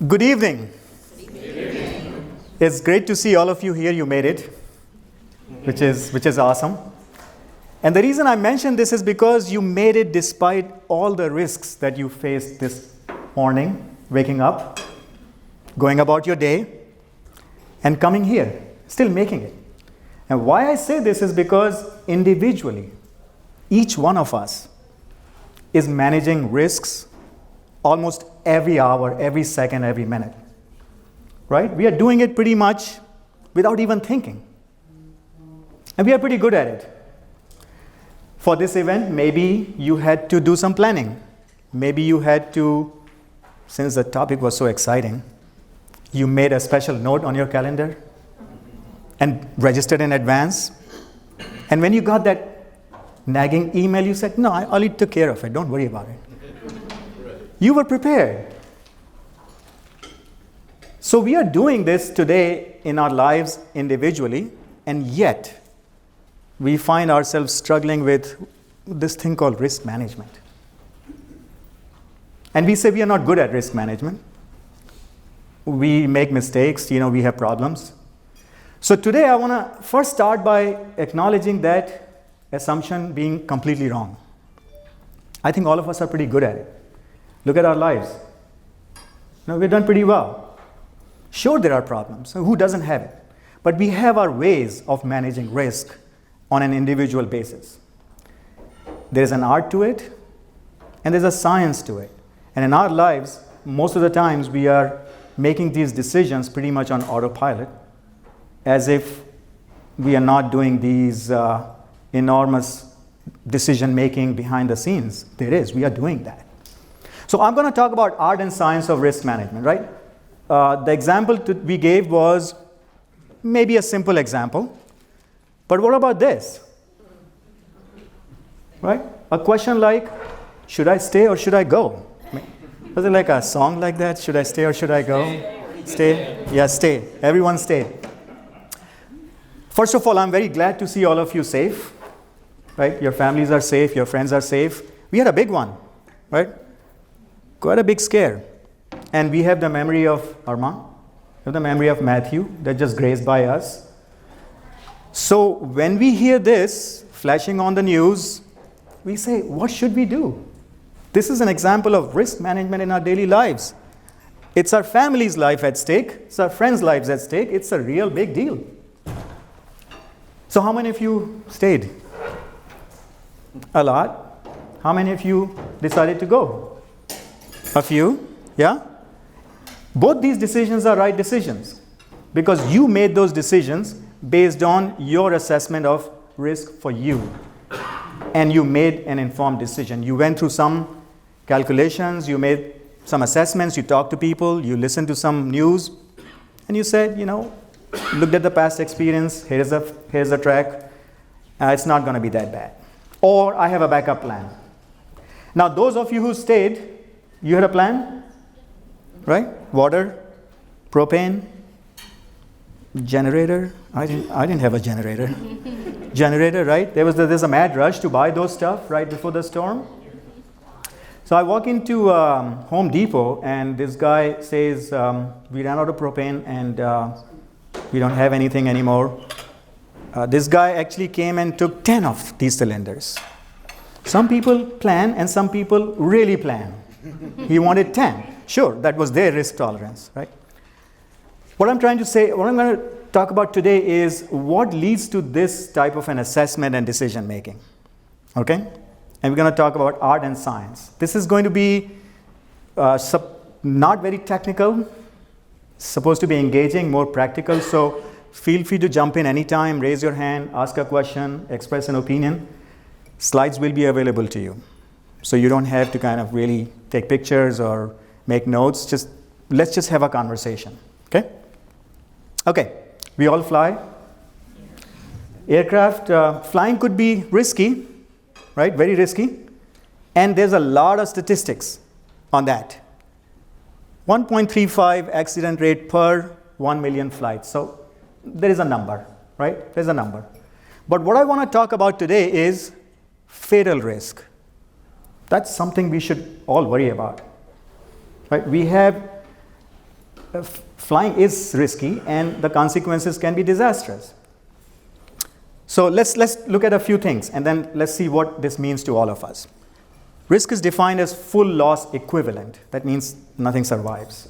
Good evening. It's great to see all of you here. You made it, which is awesome. And the reason I mention this is because you made it despite all the risks that you faced this morning, waking up, going about your day, and coming here, still making it. And why I say this is because individually, each one of us is managing risks almost every hour, every second, every minute. Right? We are doing it pretty much without even thinking. And we are pretty good at it. For this event, maybe you had to do some planning. Maybe you had to, since the topic was so exciting, you made a special note on your calendar and registered in advance. And when you got that nagging email, you said, no, I already took care of it. Don't worry about it. You were prepared. So we are doing this today in our lives individually, and yet we find ourselves struggling with this thing called risk management. And we say we are not good at risk management. We make mistakes, we have problems. So today I want to first start by acknowledging that assumption being completely wrong. I think all of us are pretty good at it. Look at our lives. We've done pretty well. Sure, there are problems. Who doesn't have it? But we have our ways of managing risk on an individual basis. There's an art to it, and there's a science to it. And in our lives, most of the times we are making these decisions pretty much on autopilot, as if we are not doing these enormous decision making behind the scenes. There is. We are doing that. So I'm going to talk about art and science of risk management, right? The example we gave was maybe a simple example. But what about this? Right? A question like, should I stay or should I go? Was it like a song like that? Should I stay or should I go? Stay? Yeah, stay. Everyone stay. First of all, I'm very glad to see all of you safe. Right? Your families are safe. Your friends are safe. We had a big one. Right? Quite a big scare. And we have the memory of Armand. We have the memory of Matthew that just grazed by us. So when we hear this flashing on the news, we say, what should we do? This is an example of risk management in our daily lives. It's our family's life at stake. It's our friends' lives at stake. It's a real big deal. So how many of you stayed? A lot. How many of you decided to go? A few, yeah? Both these decisions are right decisions because you made those decisions based on your assessment of risk for you. And you made an informed decision. You went through some calculations, you made some assessments, you talked to people, you listened to some news, and you said, looked at the past experience, here's a track, it's not going to be that bad. Or I have a backup plan. Now, those of you who stayed, you had a plan, right? Water, propane, generator. I didn't have a generator. Generator, right? There's a mad rush to buy those stuff right before the storm. So I walk into Home Depot and this guy says, we ran out of propane and we don't have anything anymore. This guy actually came and took 10 of these cylinders. Some people plan and some people really plan. He wanted 10. Sure, that was their risk tolerance, right? What I'm going to talk about today is what leads to this type of an assessment and decision making. Okay? And we're going to talk about art and science. This is going to be not very technical, supposed to be engaging, more practical. So feel free to jump in anytime, raise your hand, ask a question, express an opinion. Slides will be available to you. So you don't have to kind of really take pictures or make notes. Let's just have a conversation. Okay? Okay. We all fly. Aircraft flying could be risky, right? Very risky. And there's a lot of statistics on that. 1.35 accident rate per 1 million flights. So there is a number, right? There's a number. But what I want to talk about today is fatal risk. That's something we should all worry about. Right? We have flying is risky and the consequences can be disastrous. So let's look at a few things and then let's see what this means to all of us. Risk is defined as full loss equivalent. That means nothing survives.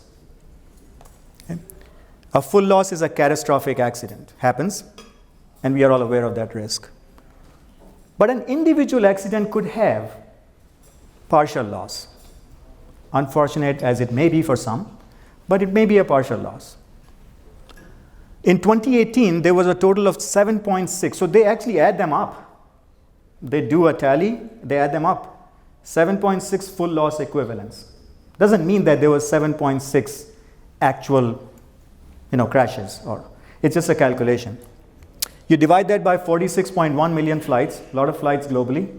Okay? A full loss is a catastrophic accident. Happens, and we are all aware of that risk. But an individual accident could have partial loss. Unfortunate as it may be for some, but it may be a partial loss. In 2018, there was a total of 7.6. So they actually add them up. They do a tally, they add them up. 7.6 full loss equivalents. Doesn't mean that there was 7.6 actual crashes. Or it's just a calculation. You divide that by 46.1 million flights, a lot of flights globally,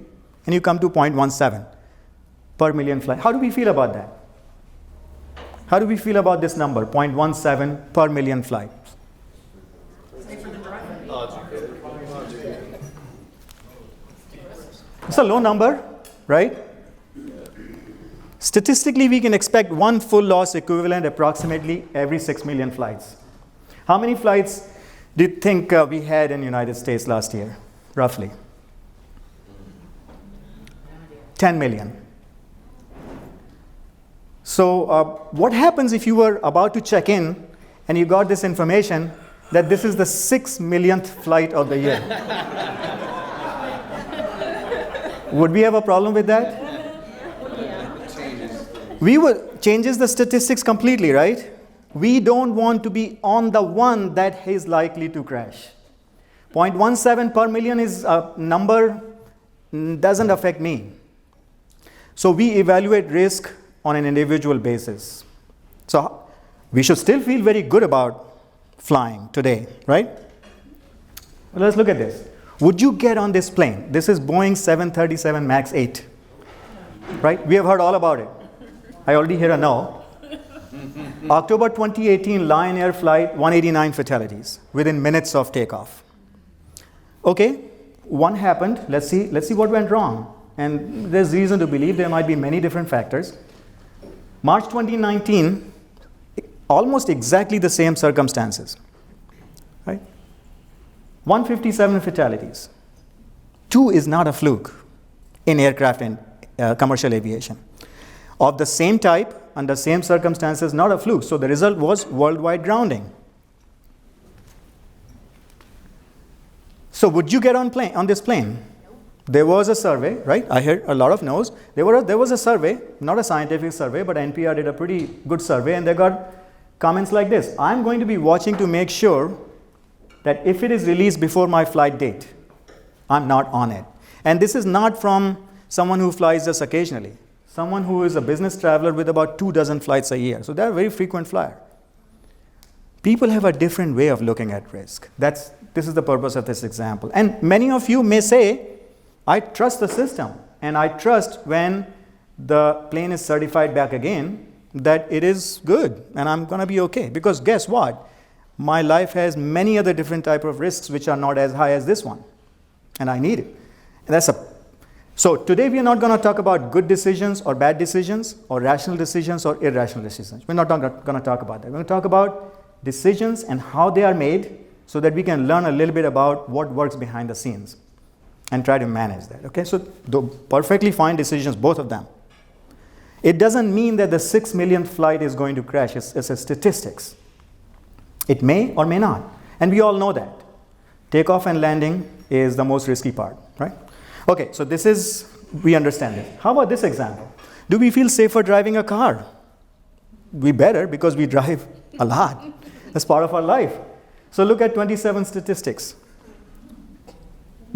and you come to 0.17 per million flights. How do we feel about that? How do we feel about this number, 0.17 per million flights? It's a low number, right? Statistically, we can expect one full loss equivalent approximately every 6 million flights. How many flights do you think we had in the United States last year, roughly? 10 million. So what happens if you were about to check in and you got this information that this is the 6 millionth flight of the year? Would we have a problem with that? Changes the statistics completely, right? We don't want to be on the one that is likely to crash. 0.17 per million is a number, doesn't affect me. So we evaluate risk on an individual basis. So we should still feel very good about flying today, right? Well, let's look at this. Would you get on this plane? This is Boeing 737 MAX 8, right? We have heard all about it. I already hear a no. October 2018, Lion Air flight, 189 fatalities within minutes of takeoff. Okay, one happened. Let's see what went wrong. And there's reason to believe there might be many different factors. March 2019, almost exactly the same circumstances, right? 157 fatalities. 2 is not a fluke in aircraft and commercial aviation. Of the same type, under same circumstances, not a fluke. So the result was worldwide grounding. So would you get on this plane? There was a survey, right? I heard a lot of no's. There was a survey, not a scientific survey, but NPR did a pretty good survey, and they got comments like this. I'm going to be watching to make sure that if it is released before my flight date, I'm not on it. And this is not from someone who flies just occasionally. Someone who is a business traveler with about 24 flights a year. So they're a very frequent flyer. People have a different way of looking at risk. This is the purpose of this example. And many of you may say, I trust the system, and I trust when the plane is certified back again that it is good and I'm going to be okay. Because guess what? My life has many other different type of risks which are not as high as this one, and I need it. And so today we are not going to talk about good decisions or bad decisions or rational decisions or irrational decisions. We're not going to talk about that. We're going to talk about decisions and how they are made so that we can learn a little bit about what works behind the scenes and try to manage that. Okay, so the perfectly fine decisions, both of them. It doesn't mean that the 6 millionth flight is going to crash. It's a statistics. It may or may not. And we all know that. Takeoff and landing is the most risky part, right? Okay, so we understand it. How about this example? Do we feel safer driving a car? We better, because we drive a lot. That's part of our life. So look at 27 statistics.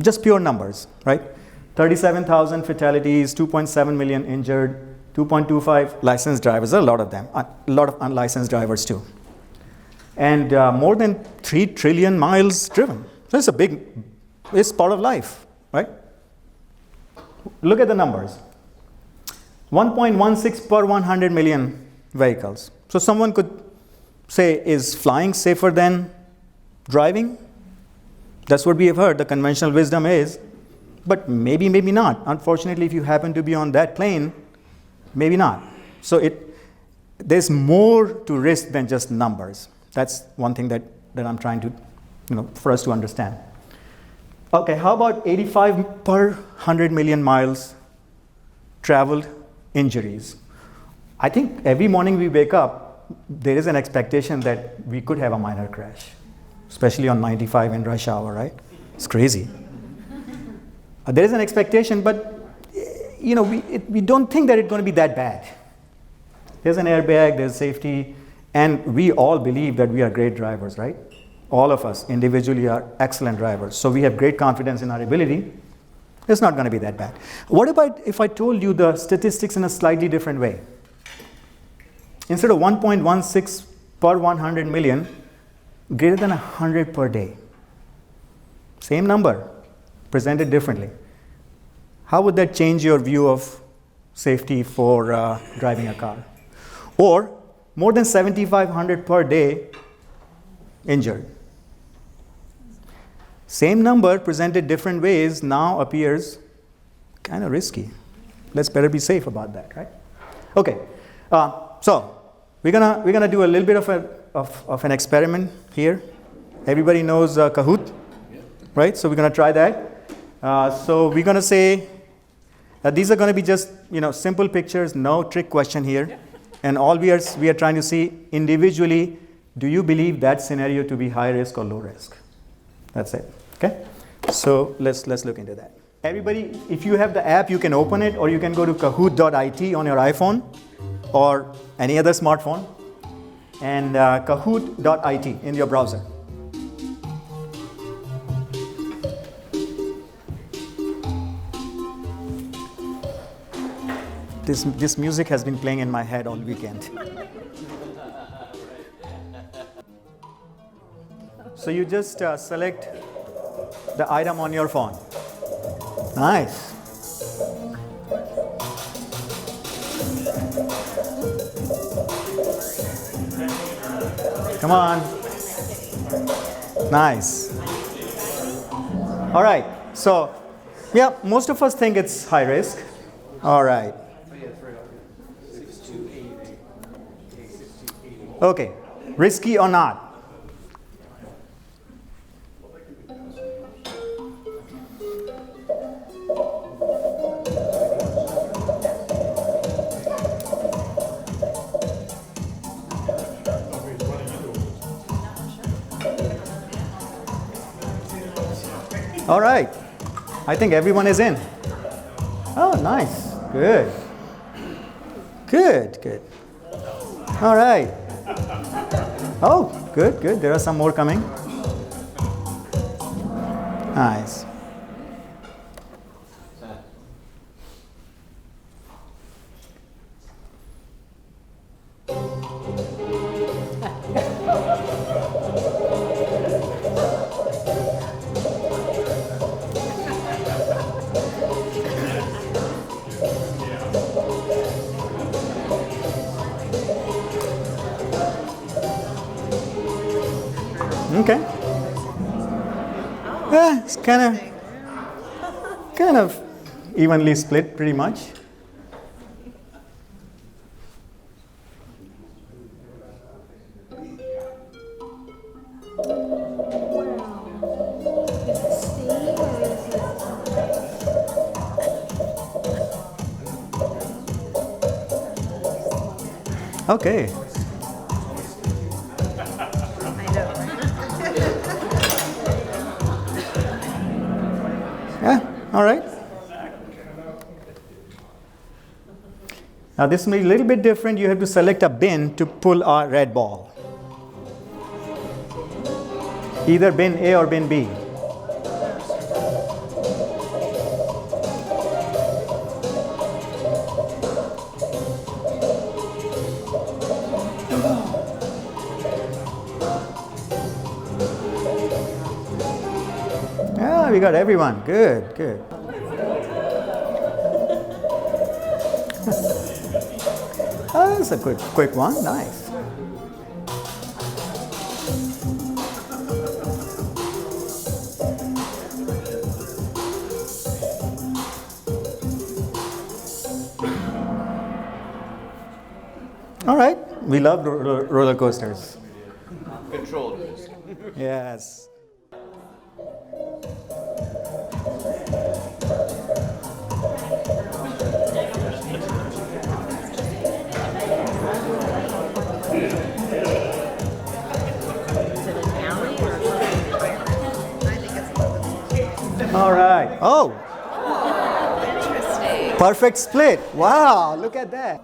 Just pure numbers, right? 37,000 fatalities, 2.7 million injured, 2.25 licensed drivers, a lot of them, a lot of unlicensed drivers too. And more than 3 trillion miles driven. So it's part of life, right? Look at the numbers. 1.16 per 100 million vehicles. So someone could say, is flying safer than driving? That's what we have heard. The conventional wisdom is, but maybe not. Unfortunately, if you happen to be on that plane, maybe not. So there's more to risk than just numbers. That's one thing that I'm trying to, for us to understand. Okay, how about 85 per 100 million miles traveled injuries? I think every morning we wake up, there is an expectation that we could have a minor crash, especially on 95 in rush hour, right? It's crazy. There is an expectation, but we don't think that it's going to be that bad. There's an airbag, there's safety, and we all believe that we are great drivers, right? All of us individually are excellent drivers. So we have great confidence in our ability. It's not going to be that bad. What about if I told you the statistics in a slightly different way? Instead of 1.16 per 100 million, greater than 100 per day. Same number, presented differently. How would that change your view of safety for driving a car? Or more than 7,500 per day injured. Same number presented different ways now appears kind of risky. Let's better be safe about that, right? Okay, so we're gonna do a little bit of an experiment here. Everybody knows Kahoot, right? So we're gonna try that. So we're gonna say these are gonna be just simple pictures, no trick question here. And all we are trying to see individually, do you believe that scenario to be high risk or low risk? That's it, okay? So let's look into that. Everybody, if you have the app, you can open it, or you can go to kahoot.it on your iPhone or any other smartphone, and kahoot.it in your browser. This music has been playing in my head all weekend. So you just select the item on your phone. Nice. Come on. Nice. All right. So, yeah, most of us think it's high risk. All right. Okay, risky or not? All right, I think everyone is in. Oh, nice, good. Good. All right. Oh, good. There are some more coming. Nice. Okay. Yeah, it's kind of evenly split, pretty much. Okay. Yeah, all right. Now this may be a little bit different. You have to select a bin to pull a red ball. Either bin A or bin B. Yeah, we got everyone. Good. Oh, that's a good, quick one. Nice. All right. We love roller coasters. Controlled risk. Yes. All right. Oh. Interesting. Perfect split. Wow, look at that.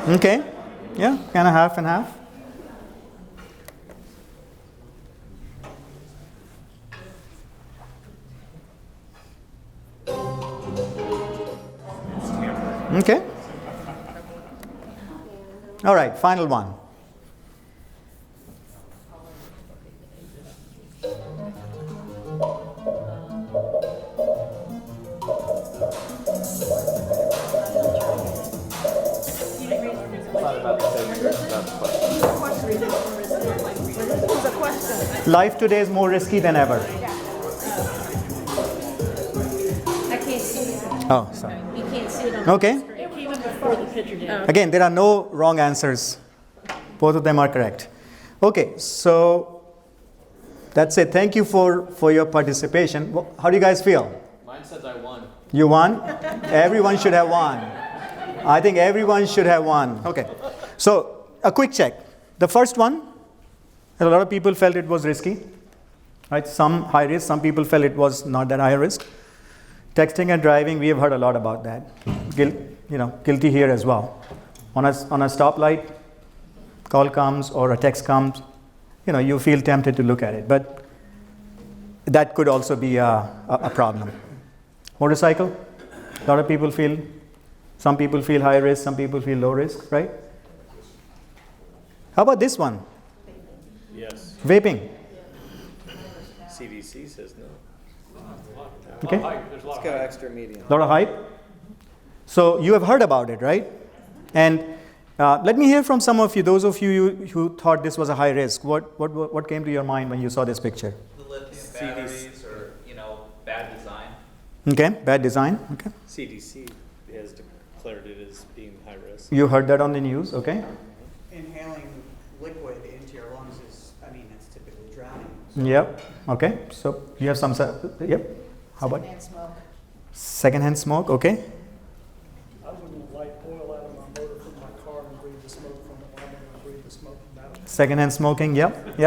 Okay. Yeah, kind of half and half. Okay. All right, final one. Life today is more risky than ever. I can't see it. Oh, sorry. You can't see it on Okay. the screen. It came in before the picture did. Again, there are no wrong answers. Both of them are correct. Okay, so that's it. Thank you for your participation. How do you guys feel? Mine says I won. You won? Everyone should have won. I think everyone should have won. Okay. So, a quick check. The first one, a lot of people felt it was risky. Right? Some high risk, some people felt it was not that high risk. Texting and driving, we have heard a lot about that. Guilty here as well. On a stoplight, call comes or a text comes, you feel tempted to look at it. But that could also be a problem. Motorcycle, a lot of people feel, some people feel high risk, some people feel low risk, right? How about this one? Yes. Vaping. CDC says no. Okay. Let's go extra medium. A lot of hype. So you have heard about it, right? And let me hear from some of you, those of you who thought this was a high risk. What came to your mind when you saw this picture? The lithium batteries or, bad design. Okay, bad design. Okay. CDC has declared it as being high risk. You heard that on the news, okay? Inhaling liquid into your lungs is, it's typically drowning. Yep. Okay. So you have some, yep. How about? Secondhand smoke. Secondhand smoke, okay. I wouldn't light oil out of my motor from my car and breathe the smoke from it. I never breathe the smoke from that. Secondhand smoking, yep.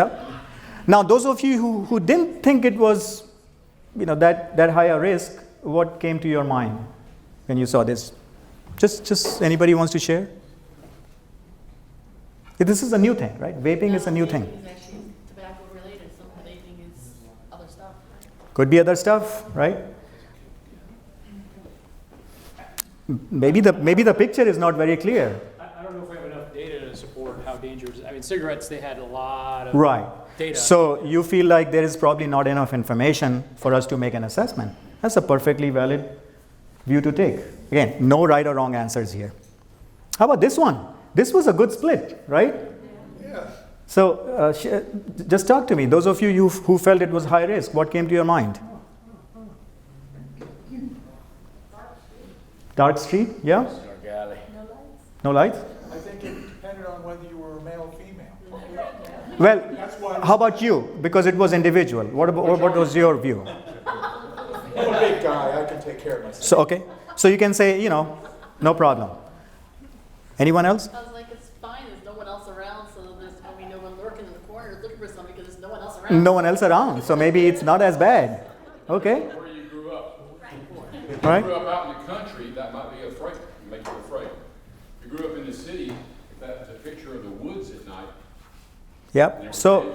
Now, those of you who didn't think it was, that higher risk, what came to your mind when you saw this? Just anybody wants to share? This is a new thing, right? Vaping is a new thing. It's actually tobacco related. Some of the vaping is other stuff. Could be other stuff, right? Maybe the picture is not very clear. I don't know if we have enough data to support how dangerous. Cigarettes, they had a lot of Right. data. So you feel like there is probably not enough information for us to make an assessment. That's a perfectly valid view to take. Again, no right or wrong answers here. How about this one? This was a good split, right? Yeah. So just talk to me. Those of you who felt it was high risk, what came to your mind? Dark street, yeah? Dark alley. No lights? I think it depended on whether you were male or female. Well, how about you? Because it was individual. What was your view? I'm a big guy, I can take care of myself. So, okay. So you can say, no problem. Anyone else? I was like, it's fine. There's no one else around, so there's probably no one lurking in the corner looking for something because there's no one else around. No one else around. So maybe it's not as bad. Okay. Where you grew up. If Right. you grew up out in the country, that might be afraid, make you afraid. If you grew up in the city, if that was a picture of the woods at night. Yep. So,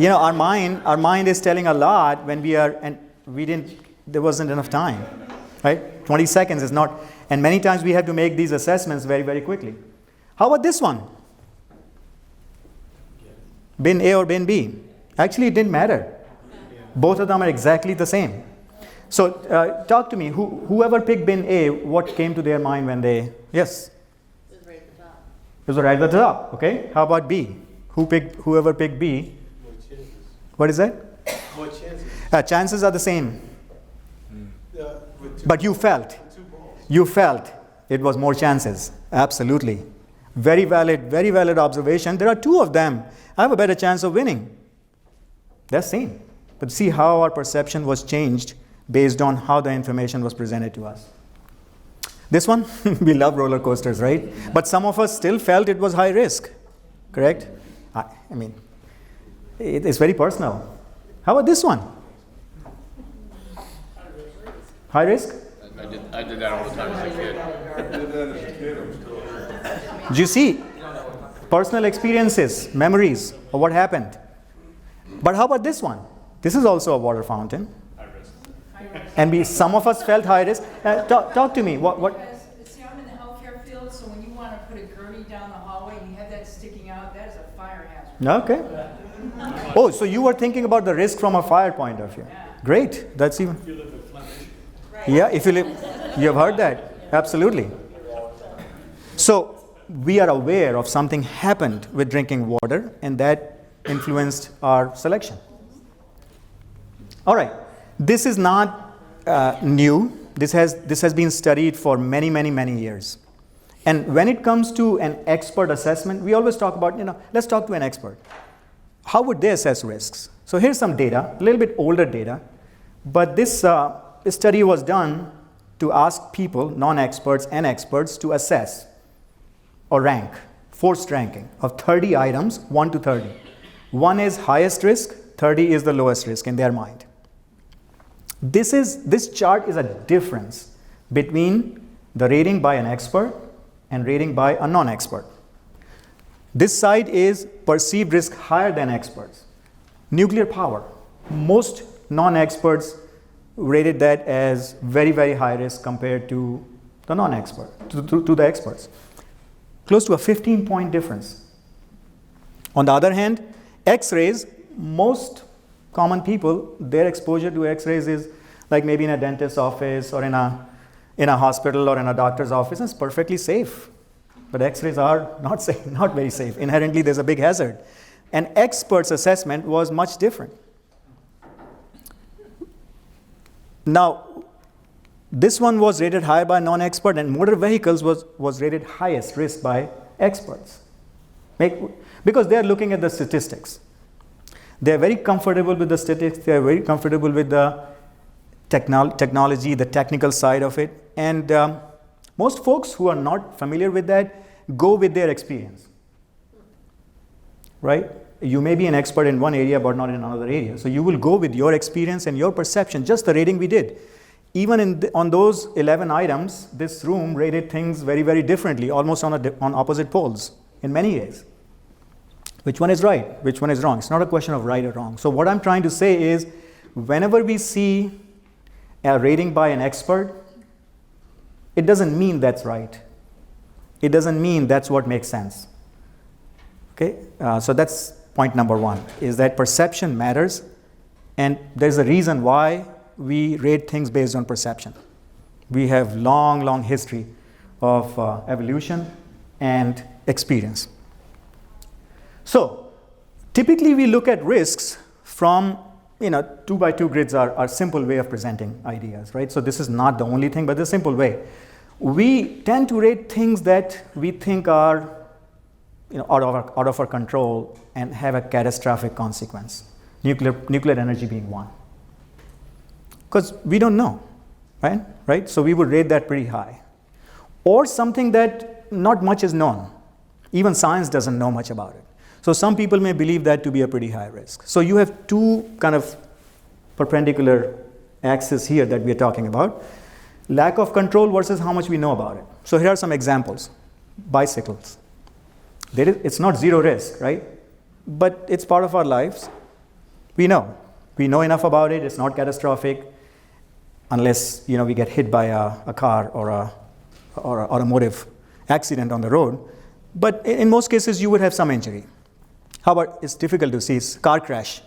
our mind is telling a lot when there wasn't enough time, right? 20 seconds is not, and many times we have to make these assessments very, very quickly. How about this one? Bin A or bin B? Actually, it didn't matter. Both of them are exactly the same. So, talk to me. Whoever picked bin A, what came to their mind when they, yes? It was right at the top. It was right at the top, okay? How about B? whoever picked B, what is that? More chances. Chances are the same. With But you felt it was more chances. Absolutely. Very valid observation. There are two of them. I have a better chance of winning. That's same. But see how our perception was changed based on how the information was presented to us. This one, we love roller coasters, right? But some of us still felt it was high risk. Correct? I mean, it's very personal. How about this one? High risk? I did that all the time as a kid. Do you see? Personal experiences, memories of what happened. But how about this one? This is also a water fountain. And some of us felt high risk. Talk to me. What? Because, see, I'm in the healthcare field, so when you want to put a gurney down the hallway and you have that sticking out, that is a fire hazard. Okay. Oh, so you were thinking about the risk from a fire point of view. Great. That's even. Yeah, if you live, you have heard that. Absolutely. So we are aware of something happened with drinking water, and that influenced our selection. All right. This is not new. This has been studied for many years. And when it comes to an expert assessment, we always talk about, let's talk to an expert. How would they assess risks? So here's some data, a little bit older data, but this study was done to ask people, non-experts and experts, to assess or rank, forced ranking of 30 items, 1 to 30. 1 is highest risk, 30 is the lowest risk in their mind. This chart is a difference between the rating by an expert and rating by a non-expert. This side is perceived risk higher than experts. Nuclear power. Most non-experts rated that as very high risk compared to the non-expert, to the experts. Close to a 15-point difference. On the other hand, X-rays, most common people, their exposure to X-rays is like maybe in a dentist's office or in a hospital or in a doctor's office. It's perfectly safe. But X-rays are not safe, not very safe. Inherently, there's a big hazard. An expert's assessment was much different. Now, this one was rated higher by non-expert, and motor vehicles was rated highest risk by experts. Because they are looking at the statistics. They are very comfortable with the statistics. They are very comfortable with the technology, the technical side of it. And most folks who are not familiar with that go with their experience. Right? You may be an expert in one area, but not in another area. So you will go with your experience and your perception, just the rating we did. Even on those 11 items, this room rated things very differently, almost on opposite poles in many ways. Which one is right? Which one is wrong? It's not a question of right or wrong. So what I'm trying to say is, whenever we see a rating by an expert, it doesn't mean that's right. It doesn't mean that's what makes sense. Okay? So that's point number one, is that perception matters, and there's a reason why we rate things based on perception. We have long history of evolution and experience. So typically we look at risks from, 2x2 grids are a simple way of presenting ideas, right? So this is not the only thing, but the simple way. We tend to rate things that we think are out of our control and have a catastrophic consequence. Nuclear energy being one. Because we don't know, right? So we would rate that pretty high. Or something that not much is known. Even science doesn't know much about it. So some people may believe that to be a pretty high risk. So you have two kind of perpendicular axes here that we are talking about. Lack of control versus how much we know about it. So here are some examples. Bicycles. It's not zero risk, right? But it's part of our lives. We know enough about it. It's not catastrophic unless we get hit by a car or a automotive accident on the road. But in most cases, you would have some injury. How about, it's difficult to see, it's car crash.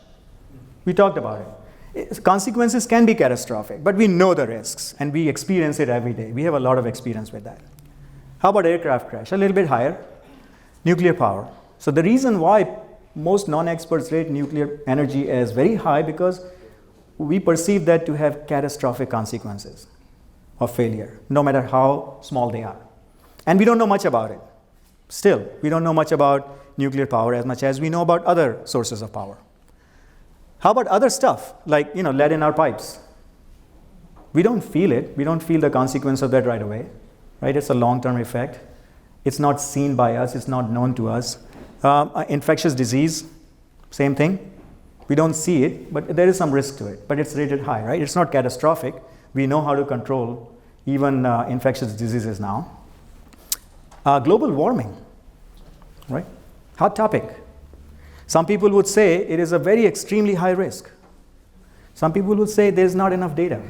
We talked about it. Consequences can be catastrophic, but we know the risks and we experience it every day. We have a lot of experience with that. How about aircraft crash? A little bit higher. Nuclear power. So the reason why most non-experts rate nuclear energy as very high because we perceive that to have catastrophic consequences of failure, no matter how small they are. And we don't know much about it. Still, we don't know much about nuclear power as much as we know about other sources of power. How about other stuff, like lead in our pipes? We don't feel it. We don't feel the consequence of that right away, right? It's a long-term effect. It's not seen by us. It's not known to us. Infectious disease, same thing. We don't see it, but there is some risk to it. But it's rated high, right? It's not catastrophic. We know how to control even infectious diseases now. Global warming, right? Hot topic. Some people would say it is a very extremely high risk. Some people would say there's not enough data.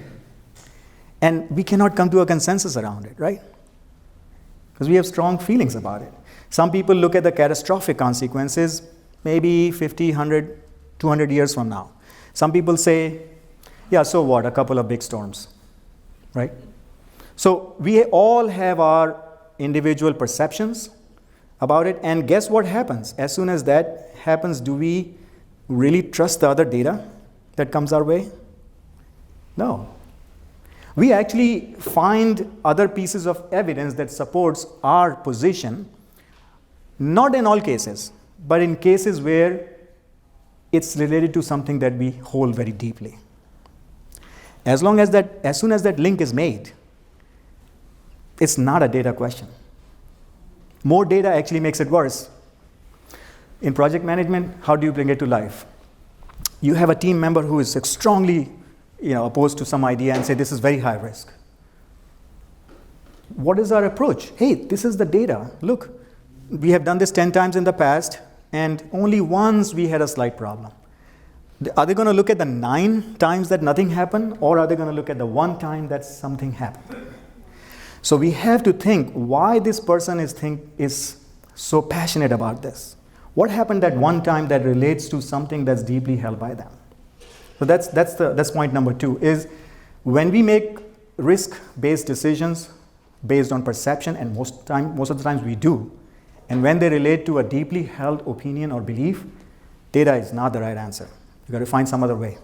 And we cannot come to a consensus around it, right? Because we have strong feelings about it. Some people look at the catastrophic consequences maybe 50, 100, 200 years from now. Some people say, yeah, so what, a couple of big storms, right? So we all have our individual perceptions about it, and guess what happens? As soon as that happens, do we really trust the other data that comes our way? No. We actually find other pieces of evidence that supports our position, not in all cases, but in cases where it's related to something that we hold very deeply. As soon as that link is made, it's not a data question. More data actually makes it worse. In project management, how do you bring it to life? You have a team member who is strongly opposed to some idea and say this is very high risk. What is our approach? Hey, this is the data. Look, we have done this 10 times in the past, and only once we had a slight problem. Are they going to look at the 9 times that nothing happened, or are they going to look at the 1 time that something happened? So we have to think why this person is so passionate about this. What happened that 1 time that relates to something that's deeply held by them? So that's point number 2, is when we make risk-based decisions based on perception, and most of the times we do, and when they relate to a deeply held opinion or belief, data is not the right answer. You've got to find some other way.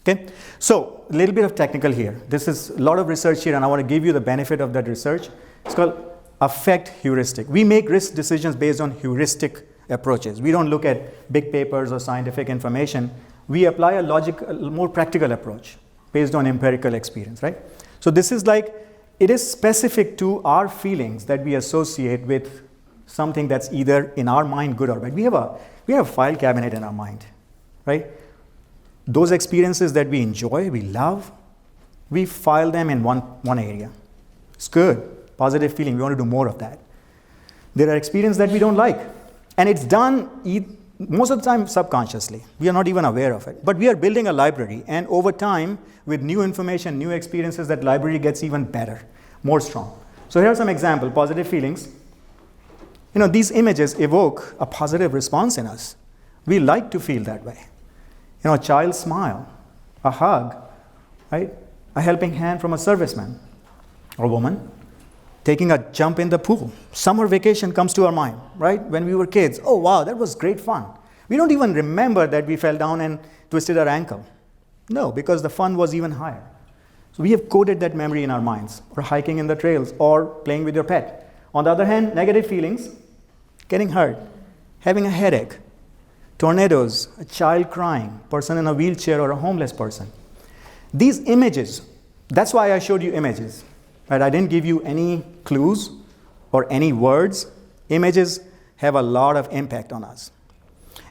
Okay, so a little bit of technical here. This is a lot of research here, and I want to give you the benefit of that research. It's called affect heuristic. We make risk decisions based on heuristic approaches. We don't look at big papers or scientific information. We apply a more practical approach based on empirical experience, right? So this is it is specific to our feelings that we associate with something that's either in our mind good or bad. We have a file cabinet in our mind, right? Those experiences that we enjoy, we love, we file them in one area. It's good, positive feeling, we want to do more of that. There are experiences that we don't like, and it's done most of the time subconsciously. We are not even aware of it. But we are building a library, and over time, with new information, new experiences, that library gets even better, more strong. So here are some examples, positive feelings. These images evoke a positive response in us. We like to feel that way. A child's smile, a hug, right? A helping hand from a serviceman or woman, taking a jump in the pool. Summer vacation comes to our mind, right? When we were kids, oh wow, that was great fun. We don't even remember that we fell down and twisted our ankle. No, because the fun was even higher. So we have coded that memory in our minds, or hiking in the trails, or playing with your pet. On the other hand, negative feelings, getting hurt, having a headache, tornadoes, a child crying, person in a wheelchair, or a homeless person. These images, that's why I showed you images. Right? I didn't give you any clues or any words. Images have a lot of impact on us.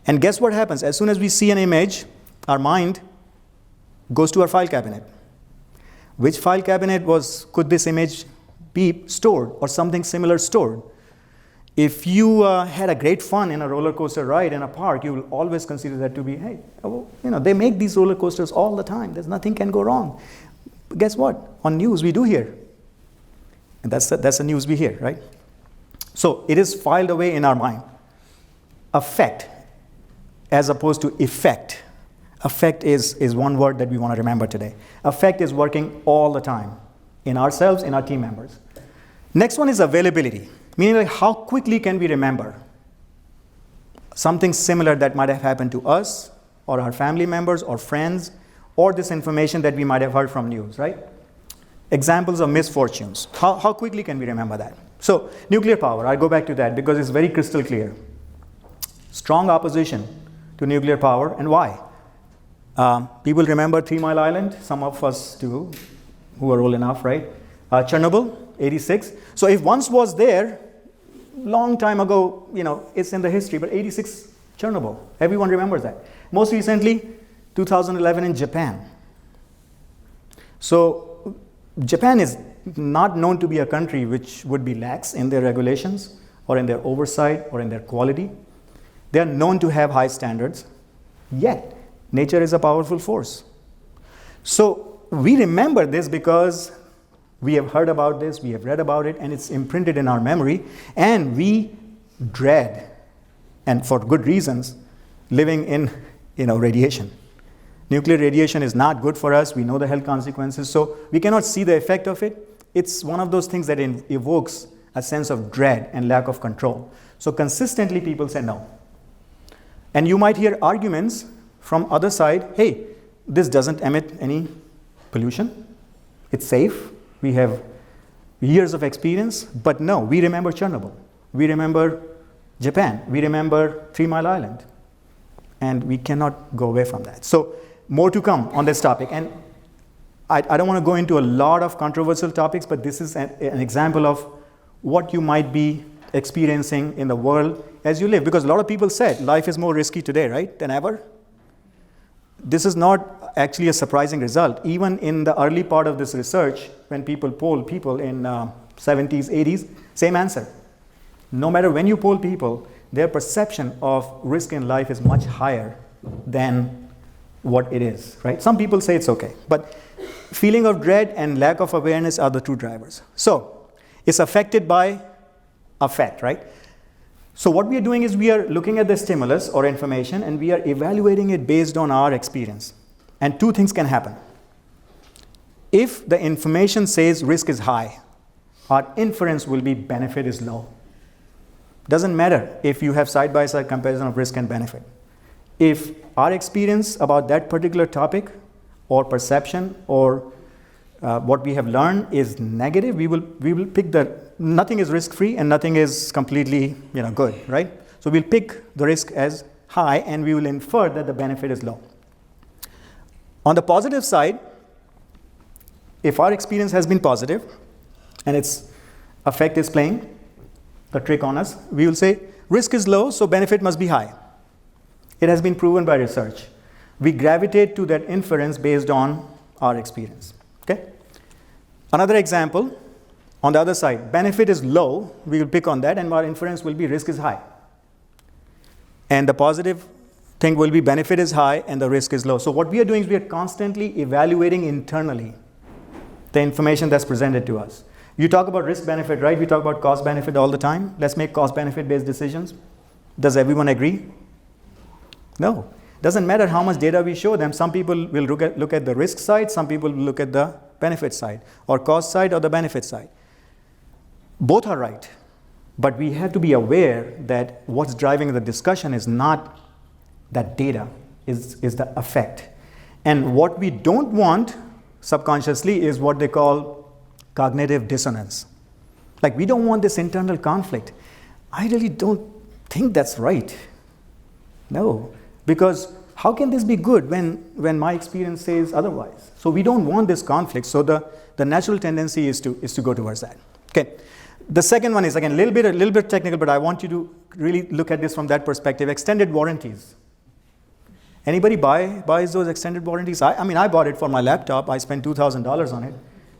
And guess what happens? As soon as we see an image, our mind goes to our file cabinet. Which file cabinet could this image be stored, or something similar stored? If you had a great fun in a roller coaster ride in a park, you will always consider that to be, hey, they make these roller coasters all the time. There's nothing can go wrong. But guess what? On news, we do hear. And that's the news we hear, right? So it is filed away in our mind. Affect, as opposed to effect. Affect is one word that we want to remember today. Affect is working all the time in ourselves, in our team members. Next one is availability. Meaning how quickly can we remember something similar that might have happened to us or our family members or friends, or this information that we might have heard from news, right? Examples of misfortunes. How quickly can we remember that? So, nuclear power, I'll go back to that because it's very crystal clear. Strong opposition to nuclear power, and why? People remember 3 Mile Island, some of us do, who are old enough, right? Chernobyl, 86. So if once was there, long time ago, it's in the history, but 86, Chernobyl, everyone remembers that. Most recently, 2011 in Japan. So Japan is not known to be a country which would be lax in their regulations or in their oversight or in their quality. They are known to have high standards, yet nature is a powerful force. So we remember this because we have heard about this, we have read about it, and it's imprinted in our memory, and we dread, and for good reasons, living in radiation. Nuclear radiation is not good for us. We know the health consequences, so we cannot see the effect of it. It's one of those things that evokes a sense of dread and lack of control. So consistently people say no. And you might hear arguments from other side, hey, this doesn't emit any pollution. It's safe. We have years of experience, but no, we remember Chernobyl. We remember Japan. We remember 3 Mile Island. And we cannot go away from that. So more to come on this topic. And I don't want to go into a lot of controversial topics, but this is an example of what you might be experiencing in the world as you live. Because a lot of people said life is more risky today, right, than ever. This is not actually a surprising result. Even in the early part of this research, when people polled people in 70s, 80s, same answer. No matter when you poll people, their perception of risk in life is much higher than what it is, right? Some people say it's okay, but feeling of dread and lack of awareness are the two drivers. So it's affected by affect, right? So what we are doing is we are looking at the stimulus or information and we are evaluating it based on our experience. And two things can happen. If the information says risk is high, our inference will be benefit is low. Doesn't matter if you have side-by-side comparison of risk and benefit. If our experience about that particular topic or perception or what we have learned is negative, we will pick nothing is risk-free and nothing is completely good, right? So we'll pick the risk as high and we will infer that the benefit is low. On the positive side, if our experience has been positive and its effect is playing a trick on us, we will say risk is low, so benefit must be high. It has been proven by research. We gravitate to that inference based on our experience. Okay? Another example, on the other side, benefit is low, we will pick on that, and our inference will be risk is high. And the positive thing will be benefit is high and the risk is low. So what we are doing is we are constantly evaluating internally the information that's presented to us. You talk about risk benefit, right? We talk about cost benefit all the time. Let's make cost benefit based decisions. Does everyone agree? No. Doesn't matter how much data we show them. Some people will look at the risk side, some people will look at the benefit side, or cost side or the benefit side. Both are right. But we have to be aware that what's driving the discussion is not that data, is the effect. And what we don't want subconsciously is what they call cognitive dissonance. Like we don't want this internal conflict. I really don't think that's right. No, because how can this be good when my experience says otherwise? So we don't want this conflict. So the natural tendency is to go towards that. Okay. The second one is again a little bit technical, but I want you to really look at this from that perspective. Extended warranties. Anybody buys those extended warranties? I mean, I bought it for my laptop. I spent $2,000 on it.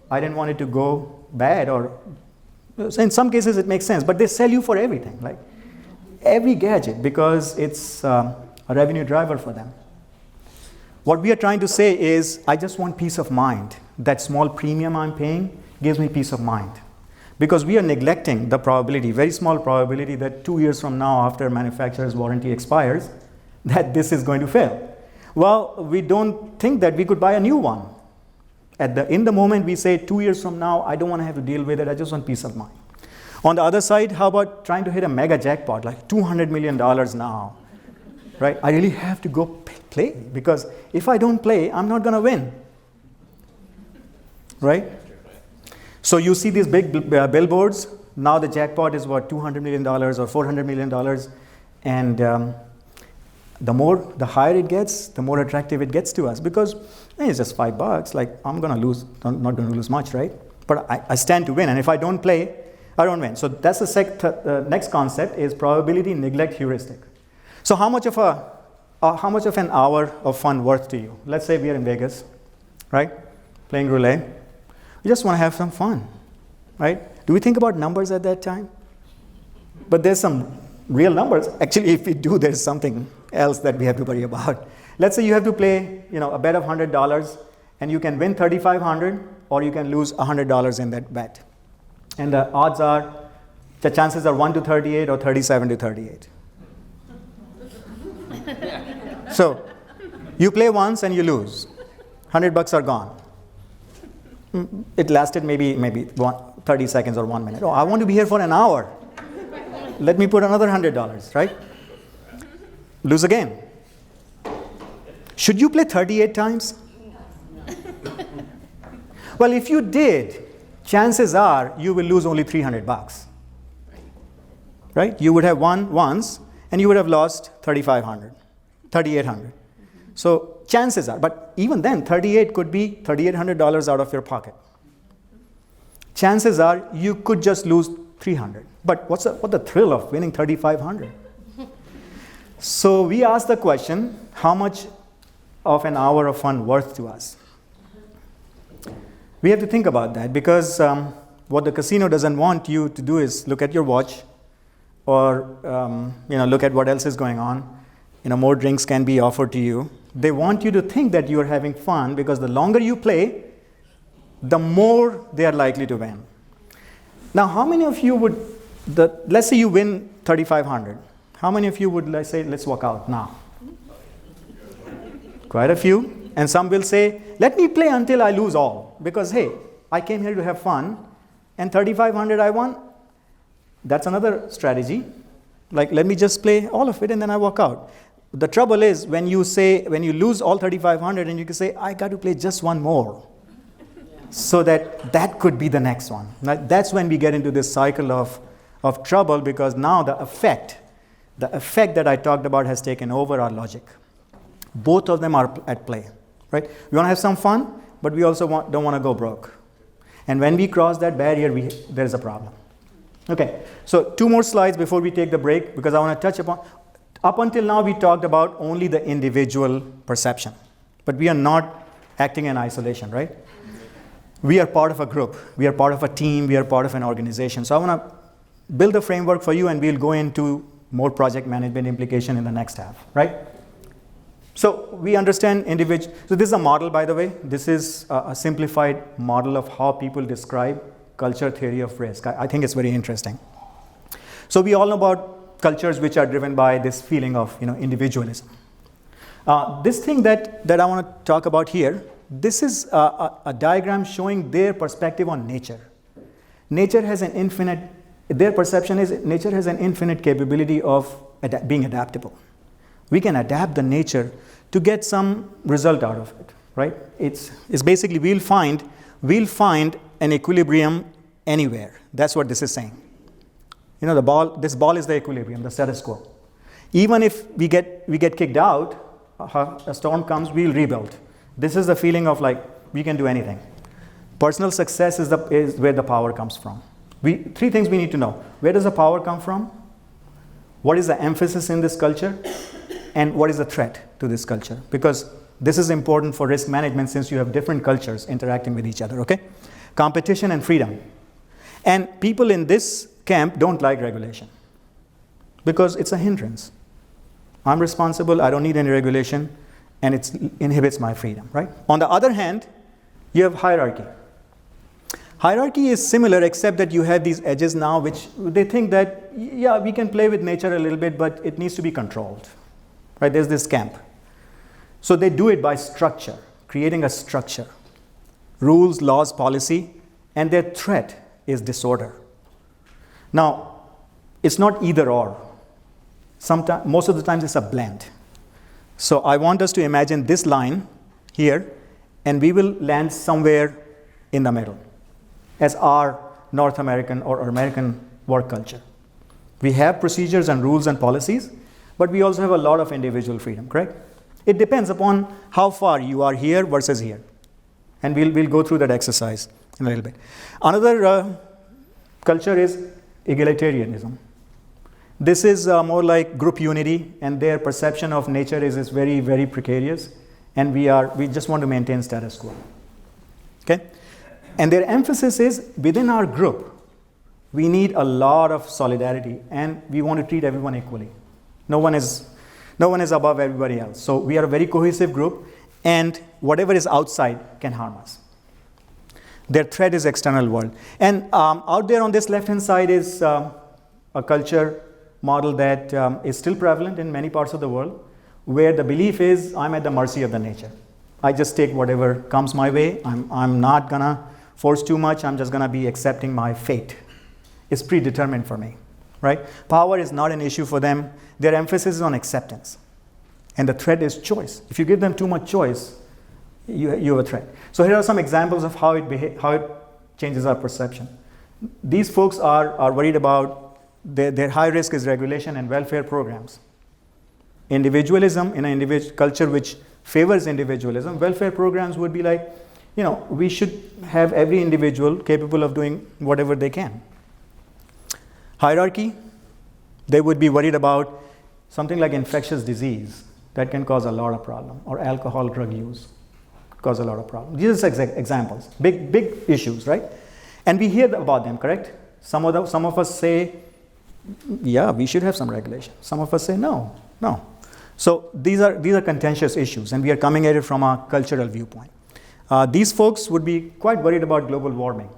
I didn't want it to go bad, or in some cases it makes sense, but they sell you for everything, like every gadget, because it's a revenue driver for them. What we are trying to say is, I just want peace of mind. That small premium I'm paying gives me peace of mind. Because we are neglecting the probability, very small probability, that 2 years from now, after manufacturer's warranty expires, that this is going to fail. Well, we don't think that we could buy a new one. In the moment we say 2 years from now, I don't want to have to deal with it, I just want peace of mind. On the other side, how about trying to hit a mega jackpot, like $200 million now, right? I really have to go play, because if I don't play, I'm not going to win, right? So you see these big billboards. Now the jackpot is what, $200 million or $400 million, and the higher it gets, the more attractive it gets to us, because hey, it's just $5. Like, I'm going to lose, I'm not going to lose much, right? But I stand to win, and if I don't play, I don't win. So that's the next concept is probability neglect heuristic. So how much of an hour of fun worth to you? Let's say we are in Vegas, right? Playing roulette. We just want to have some fun, right? Do we think about numbers at that time? But there's some real numbers. Actually, if we do, there's something else that we have to worry about. Let's say you have to play, a bet of $100, and you can win $3,500, or you can lose $100 in that bet. And the odds are, the chances are 1 to 38 or 37 to 38. So, you play once and you lose. $100 are gone. It lasted maybe 30 seconds or 1 minute. Oh, I want to be here for an hour. Let me put another $100, right? Lose again. Should you play 38 times? Well, if you did, chances are you will lose only $300. Right? You would have won once, and you would have lost $3,800. So chances are, but even then, 38 could be $3,800 out of your pocket. Chances are you could just lose $300. But what's the thrill of winning $3,500? So we asked the question, how much of an hour of fun worth to us? We have to think about that, because what the casino doesn't want you to do is look at your watch, or look at what else is going on. More drinks can be offered to you. They want you to think that you are having fun, because the longer you play, the more they are likely to win. Now, how many of you would, let's say you win $3,500. How many of you would say, let's walk out now? Quite a few. And some will say, let me play until I lose all. Because, hey, I came here to have fun, and $3,500 I won. That's another strategy. Like, let me just play all of it, and then I walk out. The trouble is, when you lose all $3,500, and you can say, I got to play just one more. So that could be the next one. That's when we get into this cycle of trouble, because now the effect that I talked about has taken over our logic. Both of them are at play, right? We want to have some fun, but we also don't want to go broke. And when we cross that barrier, there's a problem. Okay, so 2 more slides before we take the break, because I want to touch upon, up until now we talked about only the individual perception, but we are not acting in isolation, right? We are part of a group, we are part of a team, we are part of an organization. So I want to build a framework for you, and we'll go into more project management implication in the next half, right? So we understand individual. So this is a model, by the way. This is a simplified model of how people describe culture theory of risk. I think it's very interesting. So we all know about cultures which are driven by this feeling of individualism. This thing that I want to talk about here, this is a diagram showing their perspective on nature. Nature has an infinite, their perception is nature has an infinite capability of being adaptable. We can adapt the nature to get some result out of it, right? It's basically we'll find an equilibrium anywhere. That's what this is saying. This ball is the equilibrium, the status quo. Even if we get kicked out, a storm comes, we'll rebuild. This is the feeling of like we can do anything. Personal success is where the power comes from. 3 things we need to know. Where does the power come from? What is the emphasis in this culture? And what is the threat to this culture? Because this is important for risk management, since you have different cultures interacting with each other, okay? Competition and freedom. And people in this camp don't like regulation, because it's a hindrance. I'm responsible, I don't need any regulation, and it inhibits my freedom, right? On the other hand, you have hierarchy. Hierarchy is similar, except that you have these edges now, which they think that, yeah, we can play with nature a little bit, but it needs to be controlled, right? There's this camp. So they do it by structure, creating a structure. Rules, laws, policy, and their threat is disorder. Now, it's not either or. Most of the times it's a blend. So I want us to imagine this line here, and we will land somewhere in the middle as our North American or American work culture. We have procedures and rules and policies, but we also have a lot of individual freedom, correct? It depends upon how far you are here versus here. And we'll go through that exercise in a little bit. Another culture is egalitarianism. This is more like group unity, and their perception of nature is very, very precarious, and we just want to maintain status quo. Okay? And their emphasis is within our group, we need a lot of solidarity, and we want to treat everyone equally. No one is above everybody else. So we are a very cohesive group, and whatever is outside can harm us. Their threat is external world. And out there on this left-hand side is a culture model that is still prevalent in many parts of the world, where the belief is I'm at the mercy of the nature. I just take whatever comes my way. I'm not gonna force too much. I'm just gonna be accepting my fate. It's predetermined for me, right? Power is not an issue for them. Their emphasis is on acceptance. And the threat is choice. If you give them too much choice, you have a threat. So here are some examples of how it changes our perception. These folks are worried about their high risk is regulation and welfare programs. Individualism in an culture which favors individualism, welfare programs would be like, we should have every individual capable of doing whatever they can. Hierarchy, they would be worried about something like infectious disease that can cause a lot of problem, or alcohol drug use cause a lot of problem. These are examples, big issues, right? And we hear about them, correct? Some of us say, yeah, we should have some regulation. Some of us say no. So these are contentious issues, and we are coming at it from a cultural viewpoint. These folks would be quite worried about global warming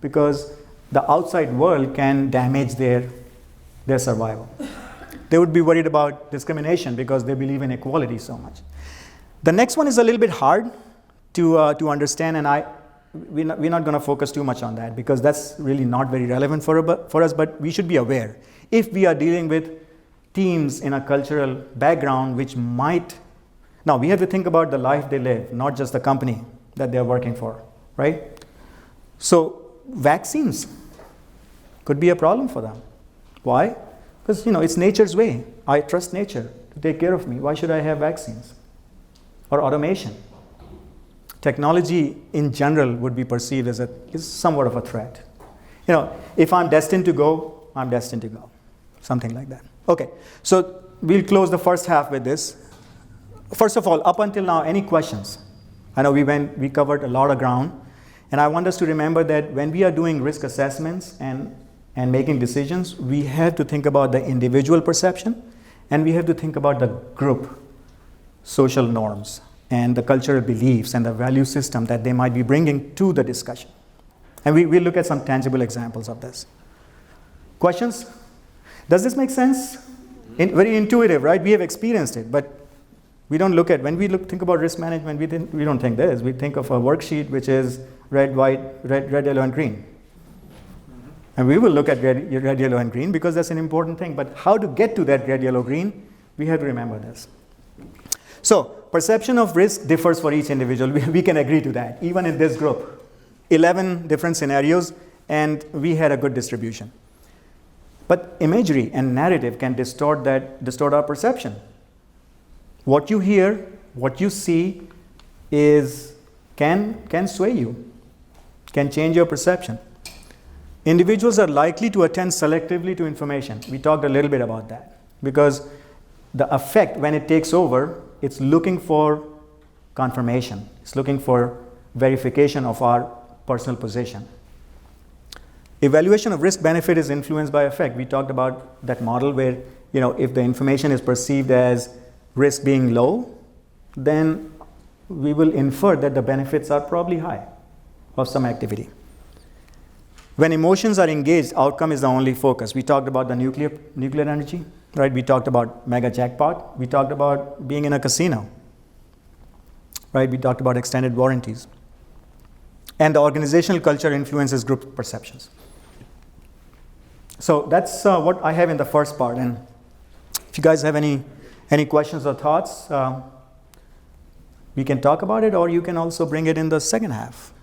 because the outside world can damage their survival. They would be worried about discrimination because they believe in equality so much. The next one is a little bit hard to understand, and we're not going to focus too much on that because that's really not very relevant for us, but we should be aware. If we are dealing with teams in a cultural background which might... Now, we have to think about the life they live, not just the company that they're working for, right? So, vaccines could be a problem for them. Why? Because, it's nature's way. I trust nature to take care of me. Why should I have vaccines? Or automation. Technology in general would be perceived as somewhat of a threat. If I'm destined to go, I'm destined to go. Something like that. Okay, so we'll close the first half with this. First of all, up until now, any questions? I know we covered a lot of ground, and I want us to remember that when we are doing risk assessments and making decisions, we have to think about the individual perception, and we have to think about the group social norms and the cultural beliefs and the value system that they might be bringing to the discussion. And we'll look at some tangible examples of this. Questions? Does this make sense? Very intuitive, right? We have experienced it, but we don't look at, when we think about risk management, we don't think this. We think of a worksheet which is red, yellow, and green. And we will look at red, yellow, and green because that's an important thing. But how to get to that red, yellow, green, we have to remember this. So, perception of risk differs for each individual. We can agree to that, even in this group. 11 different scenarios, and we had a good distribution. But imagery and narrative can distort our perception. What you hear, what you see can sway you, can change your perception. Individuals are likely to attend selectively to information. We talked a little bit about that because the affect, when it takes over, it's looking for confirmation. It's looking for verification of our personal position. Evaluation of risk benefit is influenced by affect. We talked about that model where, if the information is perceived as risk being low, then we will infer that the benefits are probably high of some activity. When emotions are engaged, outcome is the only focus. We talked about the nuclear energy, right? We talked about mega jackpot. We talked about being in a casino, right? We talked about extended warranties. And the organizational culture influences group perceptions. So that's what I have in the first part. And if you guys have any Any questions or thoughts? We can talk about it, or you can also bring it in the second half.